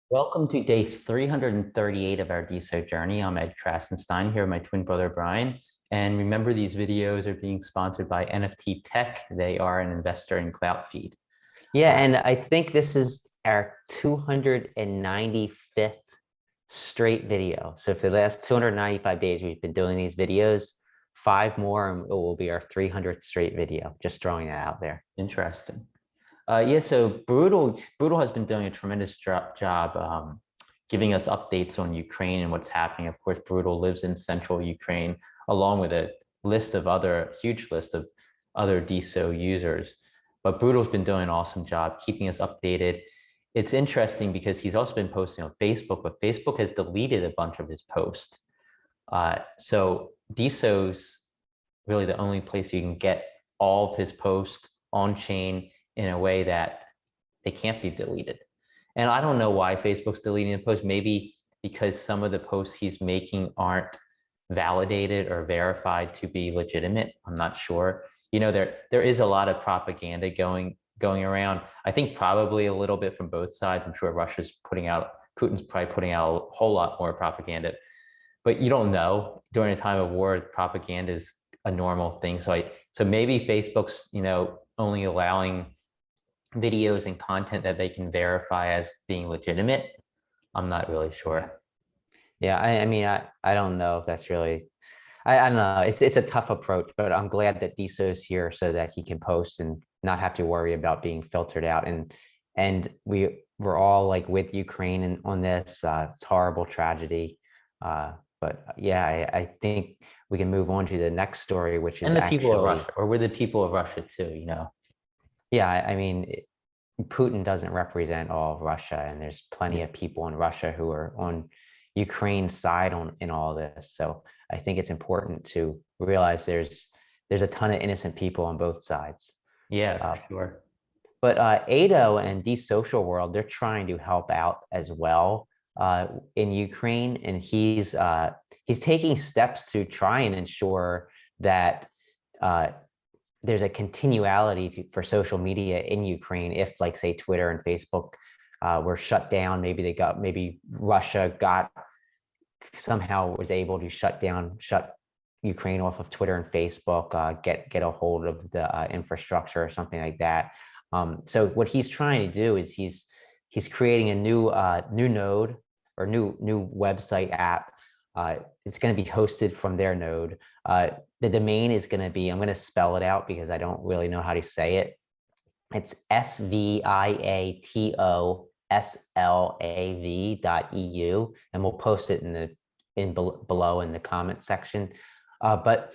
Welcome to day 338 of our Deso journey. I'm Ed Krasenstein here with my twin brother Brian. And remember, these videos are being sponsored by NFT Tech. They are an investor in CloutFeed. Yeah, Uh, and I think this is our 295th straight video. So for the last 295 days, we've been doing these videos, five more, and it will be our 300th straight video. Just throwing that out there. Interesting. Yeah, so Brutal has been doing a tremendous job giving us updates on Ukraine and what's happening. Of course, Brutal lives in central Ukraine, along with a huge list of other DSO users. But Brutal's been doing an awesome job keeping us updated. It's interesting because he's also been posting on Facebook, but Facebook has deleted a bunch of his posts. So DSO's really the only place you can get all of his posts on chain in a way that they can't be deleted. And I don't know why Facebook's deleting the posts. Maybe because some of the posts he's making aren't validated or verified to be legitimate. I'm not sure. There is a lot of propaganda going around. I think probably a little bit from both sides. I'm sure Putin's probably putting out a whole lot more propaganda, but you don't know. During a time of war, propaganda is a normal thing. So maybe Facebook's, only allowing videos and content that they can verify as being legitimate. I'm not really sure. Yeah, I mean, I don't know if that's really, I don't know. It's a tough approach, but I'm glad that Deso's here so that he can post and not have to worry about being filtered out. And we're all like with Ukraine and on this. It's horrible tragedy. But yeah, I think we can move on to the next story, which is And the people of actually, Russia, or we're the people of Russia too. yeah, I mean, Putin doesn't represent all of Russia, and there's plenty Yeah. of people in Russia who are on Ukraine's side in all this. So I think it's important to realize there's a ton of innocent people on both sides. Yeah, Uh, for sure. but Ado and the social world, they're trying to help out as well in Ukraine, and he's taking steps to try and ensure that uh, there's a continuality for social media in Ukraine. If, like, say, Twitter and Facebook were shut down, maybe Russia got somehow was able to shut Ukraine off of Twitter and Facebook, get a hold of the infrastructure or something like that. So what he's trying to do is he's creating a new node or new website app. It's going to be hosted from their node. The domain is going to be, I'm going to spell it out because I don't really know how to say it. It's SVIATOSLAV.eu, and we'll post it below in the comment section. But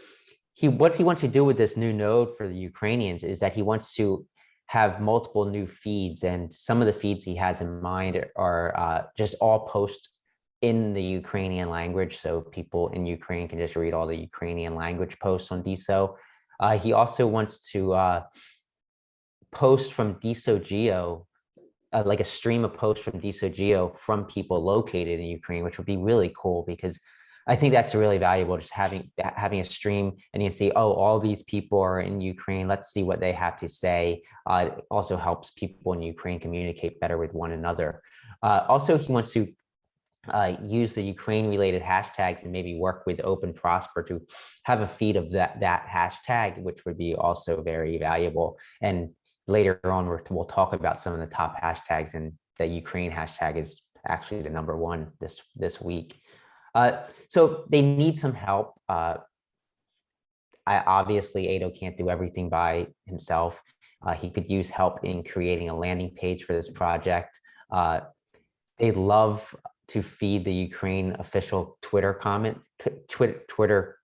what he wants to do with this new node for the Ukrainians is that he wants to have multiple new feeds, and some of the feeds he has in mind are just all posts in the Ukrainian language, so people in Ukraine can just read all the Ukrainian language posts on Deso. He also wants to post from Deso Geo, like a stream of posts from Deso Geo from people located in Ukraine, which would be really cool because I think that's really valuable. Just having a stream and you can see, oh, all these people are in Ukraine. Let's see what they have to say. It also helps people in Ukraine communicate better with one another. Also, he wants to use the Ukraine related hashtags and maybe work with Open Prosper to have a feed of that hashtag, which would be also very valuable. And later on, we'll talk about some of the top hashtags, and the Ukraine hashtag is actually the number one this week. So they need some help. Obviously, Ado can't do everything by himself. He could use help in creating a landing page for this project. They'd love to feed the Ukraine official Twitter Twitter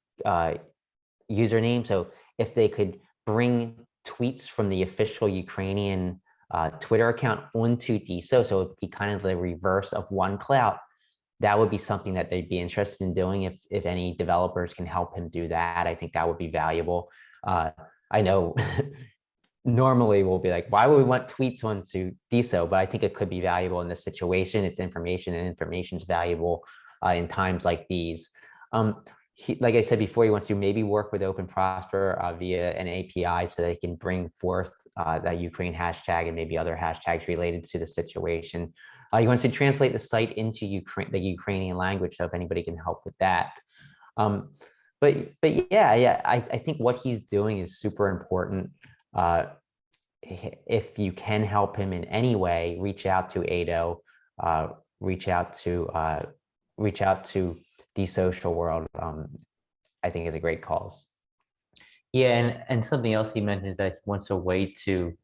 username. So if they could bring tweets from the official Ukrainian Twitter account onto Deso, so it'd be kind of the reverse of OneCloud, that would be something that they'd be interested in doing. If any developers can help him do that, I think that would be valuable. I know normally we'll be like, why would we want tweets onto Deso? But I think it could be valuable in this situation. It's information, and information is valuable in times like these. Like I said before, he wants to maybe work with Open Prosper via an API so they can bring forth that Ukraine hashtag and maybe other hashtags related to the situation. He wants to translate the site into the Ukrainian language, so if anybody can help with that. Um, but yeah, I think what he's doing is super important. If you can help him in any way, reach out to Ado, uh, reach out to the social world. I think is a great cause. Yeah, and something else he mentioned is that he wants a way to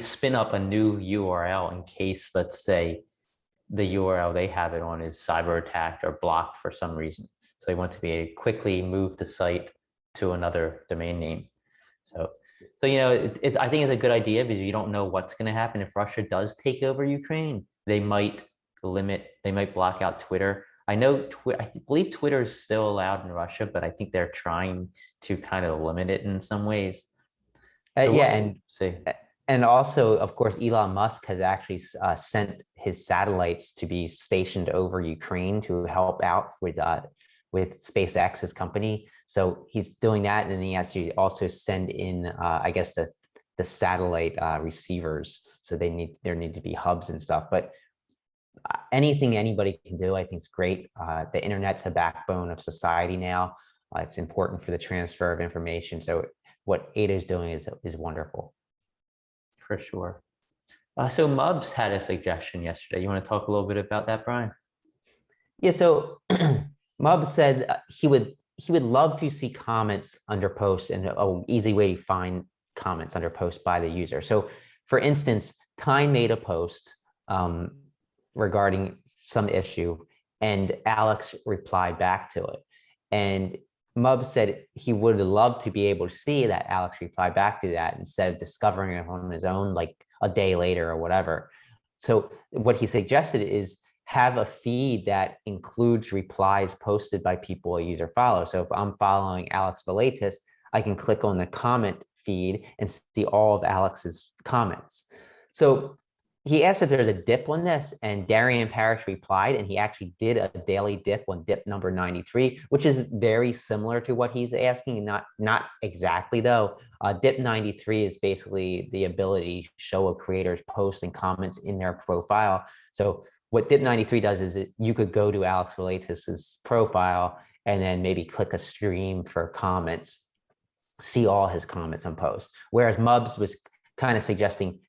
spin up a new URL in case, let's say, the URL they have it on is cyber attacked or blocked for some reason. So they want to be able to quickly move the site to another domain name. So I think it's a good idea because you don't know what's going to happen if Russia does take over Ukraine. They might block out Twitter. I know, I believe Twitter is still allowed in Russia, but I think they're trying to kind of limit it in some ways. So Yeah, we'll see. and also, of course, Elon Musk has actually sent his satellites to be stationed over Ukraine to help out with SpaceX's company. So he's doing that, and then he has to also send in, I guess, the satellite receivers. So there need to be hubs and stuff. But anything anybody can do, I think is great. The internet's a backbone of society now. It's important for the transfer of information. So what Ada is doing is wonderful. For sure. So Mubs had a suggestion yesterday. You want to talk a little bit about that, Brian? Yeah, so Mub said he would love to see comments under posts and an easy way to find comments under posts by the user. So for instance, Tyne made a post regarding some issue and Alex replied back to it. And Mub said he would love to be able to see that Alex replied back to that instead of discovering it on his own like a day later or whatever. So what he suggested is have a feed that includes replies posted by people a user follows. So if I'm following Alex Velatis, I can click on the comment feed and see all of Alex's comments. So he asked if there's a dip on this, and Darian Parrish replied, and he actually did a daily dip on dip number 93, which is very similar to what he's asking, not exactly though. Dip 93 is basically the ability to show a creator's posts and comments in their profile. So what dip 93 does is you could go to Alex Velatis's profile and then maybe click a stream for comments, see all his comments and posts. Whereas Mubs was kind of suggesting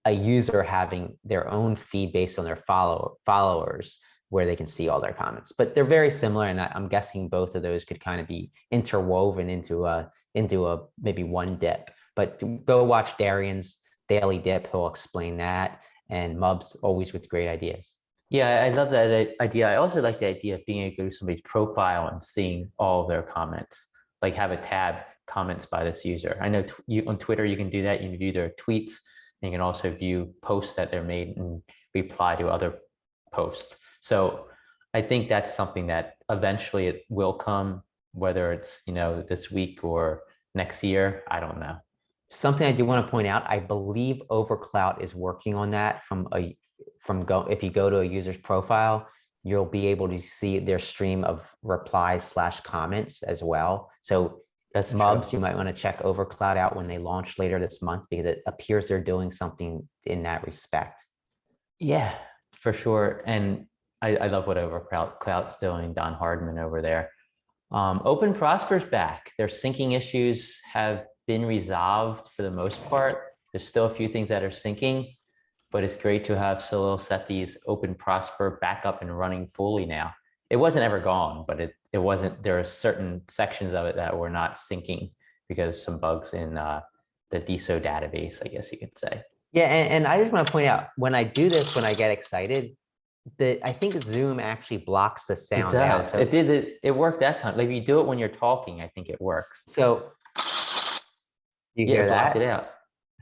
a user having their own feed based on their followers where they can see all their comments. But they're very similar, and I'm guessing both of those could kind of be interwoven into a maybe one dip. But go watch Darian's daily dip; he'll explain that. And Mubs always with great ideas. Yeah, I love that idea. I also like the idea of being able to go to somebody's profile and seeing all of their comments, like have a tab comments by this user. I know on Twitter you can do that. You can view their tweets. And you can also view posts that they're made and reply to other posts. So I think that's something that eventually it will come, whether it's, this week or next year, I don't know. Something I do want to point out, I believe Overcloud is working on that if you go to a user's profile, you'll be able to see their stream of replies / comments as well. So that's Mubs, you might want to check Overcloud out when they launch later this month, because it appears they're doing something in that respect. Yeah, for sure. And I love what Overcloud's doing, Don Hardman over there. Open Prosper's back. Their syncing issues have been resolved for the most part. There's still a few things that are syncing, but it's great to have Salil Sethi's Open Prosper back up and running fully now. It wasn't ever gone, but it wasn't, there are certain sections of it that were not syncing because some bugs in the Deso database, I guess you could say. Yeah, and I just want to point out, when I do this, when I get excited, I think Zoom actually blocks the sound out. So it worked that time. Like if you do it when you're talking, I think it works. So you hear that? Blocked it out.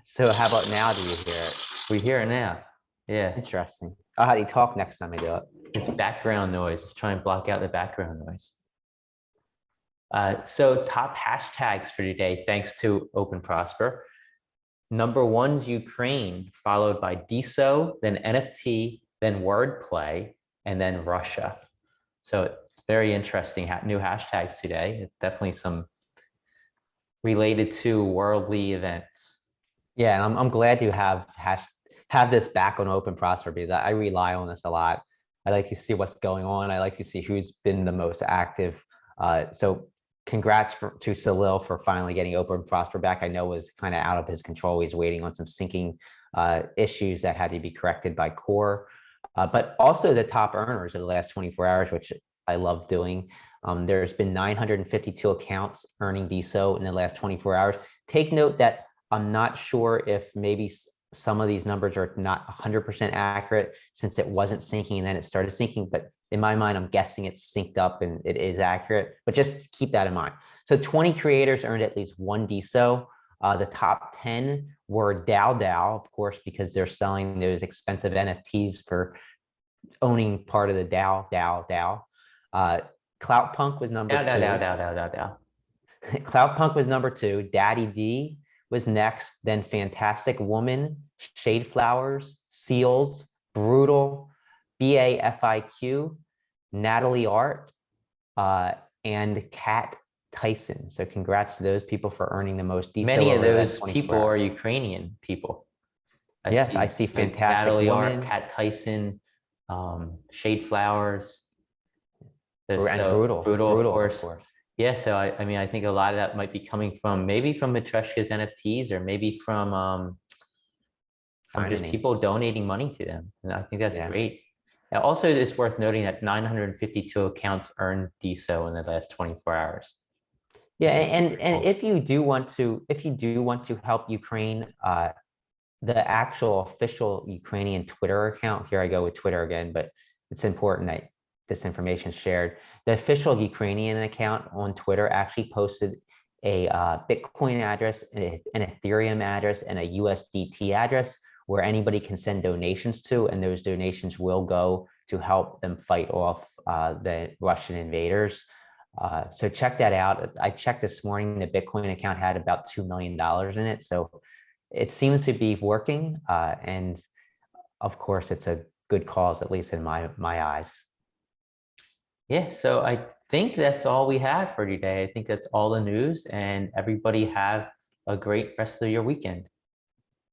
So how about now? Do you hear it? We hear it now. Yeah. Interesting. I'll have you talk next time I do it. It's background noise. Let's try and block out the background noise. So top hashtags for today, thanks to Open Prosper. Number one's Ukraine, followed by Deso, then NFT, then wordplay, and then Russia. So it's very interesting new hashtags today. It's definitely some related to worldly events. Yeah, and I'm glad you have this back on Open Prosper because I rely on this a lot. I like to see what's going on. I like to see who's been the most active. So congrats to Salil for finally getting Open Prosper back. I know it was kind of out of his control. He's waiting on some syncing issues that had to be corrected by Core. But also the top earners of the last 24 hours, which I love doing. There's been 952 accounts earning DSO in the last 24 hours. Take note that I'm not sure if maybe some of these numbers are not 100% accurate since it wasn't syncing and then it started syncing. But in my mind, I'm guessing it's synced up and it is accurate. But just keep that in mind. So 20 creators earned at least one DSO. The top 10 were DAO, of course, because they're selling those expensive NFTs for owning part of the DAO. Cloutpunk was number Dow, dow, dow, two. dow, dow, dow, dow. Cloutpunk was number two. Daddy D was next. Then Fantastic Woman, Shade Flowers, Seals, Brutal, BAFIQ, Natalie Art, and Kat Tyson. So congrats to those people for earning the most DSO Many of over the last those 24 people are hours. Ukrainian people. I Yes, I see see like Fantastic Natalie Art, Woman Kat Tyson, Shade Flowers. There's and so Brutal, brutal, of Brutal, of course. course. Yeah, so I mean, I think a lot of that might be coming from maybe from Matryoshka's NFTs or maybe from just Finally, people donating money to them. And I think that's yeah. great. And also, it's worth noting that 952 accounts earned DSO in the last 24 hours. Yeah, Pretty and cool. if you do want to help Ukraine, the actual official Ukrainian Twitter account, here I go with Twitter again, but it's important that this information is shared. The official Ukrainian account on Twitter actually posted a Bitcoin address, an Ethereum address, and a USDT address where anybody can send donations to, and those donations will go to help them fight off the Russian invaders. So check that out. I checked this morning, the Bitcoin account had about $2 million in it. So it seems to be working. And of course, it's a good cause, at least in my eyes. Yeah, so I think that's all we have for today. I think that's all the news, and everybody have a great rest of your weekend.